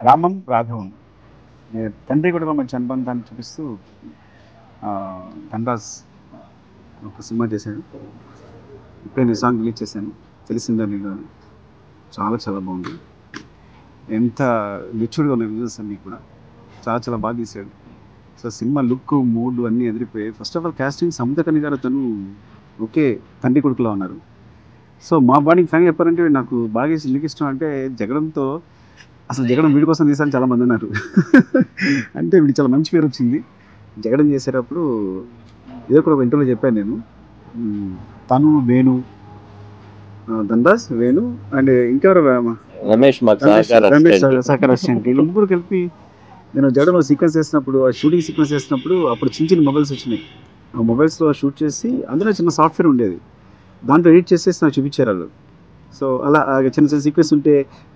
రామం రాఘవం తండ్రి కూడా మంచి అనుబంధాన్ని చూపిస్తూ ధనరాజ్ ఒక సినిమా చేశాడు. ఇప్పుడే నేను సాంగ్ రిలీజ్ చేశాను, తెలిసిందా నీకు అని. చాలా చాలా బాగుంది. ఎంత మెచ్యూర్డ్గా ఉన్న విజువల్స్ అన్నీ కూడా చాలా చాలా బాగా తీశాడు. సో సినిమా లుక్ మూడ్ అన్నీ ఎదిరిపోయాయి. First of all casting Samuthirakani గారు తను ఒకే తండ్రి కొడుకులో ఉన్నారు. సో మా బాడీకి ఫ్యాన్ చెప్పారంటే నాకు బాగా ఎందుకు ఇష్టం అంటే జగడంతో అసలు జగడం వీడి కోసం తీసాను చాలామంది అన్నారు. అంటే వీడికి చాలా మంచి పేరు వచ్చింది. జగడం చేసేటప్పుడు ఏదో కూడా ఒక ఇంటర్వ్యూలో చెప్పాను నేను. తను వేణు, ధనరాజ్, వేణు అండ్ ఇంకెవరు రమేష్ సహకార అసిస్టెంట్, వీళ్ళు ముగ్గురు కలిపి నేను జగడంలో సీక్వెన్స్ చేసినప్పుడు, ఆ షూటింగ్ సీక్వెన్స్ చేసినప్పుడు అప్పుడు చిన్న చిన్న మొబైల్స్ వచ్చినాయి. ఆ మొబైల్స్లో షూట్ చేసి అందులో చిన్న సాఫ్ట్వేర్ ఉండేది, దాంట్లో ఎడిట్ చేసేసి నాకు చూపించారు వాళ్ళు. సో అలా చిన్న చిన్న సీక్వెన్స్ ఉంటే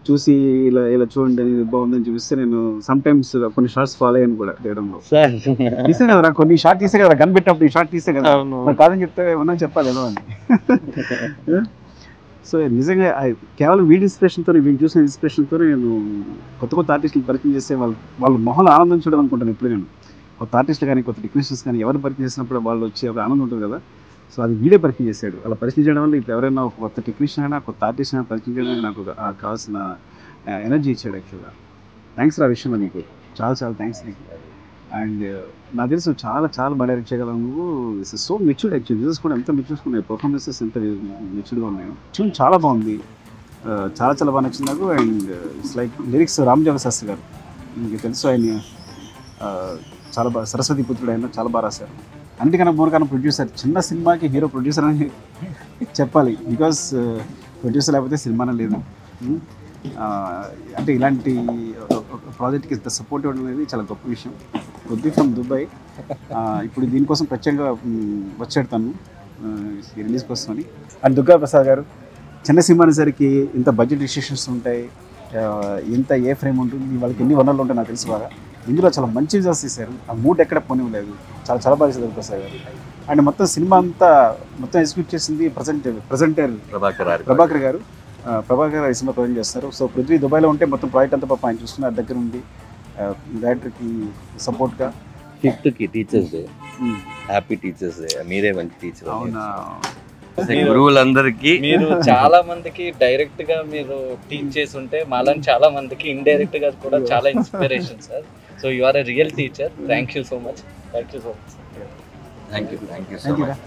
చూసి ఇలా ఇలా చూడండి బాగుందని చూపిస్తే నేను సమ్ టైమ్స్ కొన్ని షార్ట్స్ ఫాలో అయ్యాను కూడా చేయడంలో. తీసే కదా కొన్ని షార్ట్ తీసే కదా, గన్ పెట్టినప్పుడు ఈ షార్ట్ తీసే కదా, మరి కాదని చెప్తే ఉన్నా చెప్పాలి ఎలా అని. సో నిజంగా కేవలం వీడి ఇన్స్పిరేషన్తో, వీడిని చూసిన ఇన్స్పిరేషన్తో నేను కొత్త కొత్త ఆర్టిస్టులు పరిచయం చేస్తే వాళ్ళ మొహంలో ఆనందం చూడాలి అనుకుంటాను ఎప్పుడు నేను. కొత్త ఆర్టిస్టులు కానీ కొత్త టెక్నీషియన్స్ కానీ ఎవరు పరిచయం చేసినప్పుడు వాళ్ళు వచ్చే ఒక ఆనందం ఉంటుంది కదా. సో అది వీడే పరిచయం చేశాడు. అలా పరిచయం చేయడం వల్ల ఇప్పుడు ఎవరైనా ఒక కొత్త టెక్నీషియన్ అయినా కొత్త ఆర్టిస్ట్ అయినా పరిచయం చేయడానికి నాకు కావాల్సిన ఎనర్జీ ఇచ్చాడు యాక్చువల్గా. థ్యాంక్స్ ఆ విషయంలో నీకు చాలా చాలా థ్యాంక్స్ నీకు. అండ్ నాకు తెలుసు చాలా చాలా బాగా డైరెక్ట్ చేయగలవు నువ్వు. It's so matured actual. Results కూడా ఎంత మెచ్యూర్డ్గా ఉన్నాయి, పర్ఫార్మెన్సెస్ ఎంత మెచ్యూర్డ్గా ఉన్నాయి. ట్యూన్ చాలా బాగుంది, చాలా చాలా బాగా నచ్చింది నాకు. And it's like lyrics Ramajoga Sastry గారు, మీకు తెలుసు ఆయన చాలా బాగా సరస్వతి పుత్రుడు అయినా చాలా బాగా రాశారు. అన్నిటికన్నా మూలకన్నా ప్రొడ్యూసర్, చిన్న సినిమాకి హీరో ప్రొడ్యూసర్ అని చెప్పాలి. బికాస్ ప్రొడ్యూసర్ లేకపోతే సినిమానే లేదు. అంటే ఇలాంటి ప్రాజెక్ట్కి ఇంత సపోర్ట్ ఇవ్వడం అనేది చాలా గొప్ప విషయం. కొద్ది ఫ్రమ్ దుబాయ్ ఇప్పుడు దీనికోసం ప్రత్యేకంగా వచ్చాడు తను రిలీజ్ కోసం అని. అండ్ దుర్గా ప్రసాద్ గారు, చిన్న సినిమా అనేసరికి ఇంత బడ్జెట్ రిస్ట్రిక్షన్స్ ఉంటాయి, ఎంత ఏ ఫ్రేమ్ ఉంటుంది, వాళ్ళకి ఎన్ని వనరులు ఉంటాయి నాకు తెలుసు బాగా. ఇందులో చాలా మంచి విజువల్స్ తీశారు, ఆ మూడ్ ఎక్కడ పోనివ్వలేదు, చాలా చాలా బాగా చేశారు ప్రసాద్ గారు. అండ్ మొత్తం సినిమా అంతా మొత్తం ఎగ్జిక్యూట్ చేసింది ప్రజెంటర్ ప్రభాకర్ గారు. ప్రభాకర్ ఈ సినిమా ప్రజెంట్ చేస్తారు. సో పృథ్వీ దుబాయ్లో ఉంటే మొత్తం ప్రాజెక్ట్ అంతా పాప ఆయన చూస్తున్నారు దగ్గర ఉండి, డైరెక్టర్కి సపోర్ట్గా. 5th కి teachers day, happy teachers day. మీరే మంచి టీచర్. అవునా, గురువులందరికీ మీరు చాలా మందికి డైరెక్ట్ గా మీరు టీచ్ చేసి ఉంటే మాలని చాలా మందికి ఇండైరెక్ట్ గా కూడా చాలా inspiration sir. So you are a real teacher. Thank you so much. Thank you so much.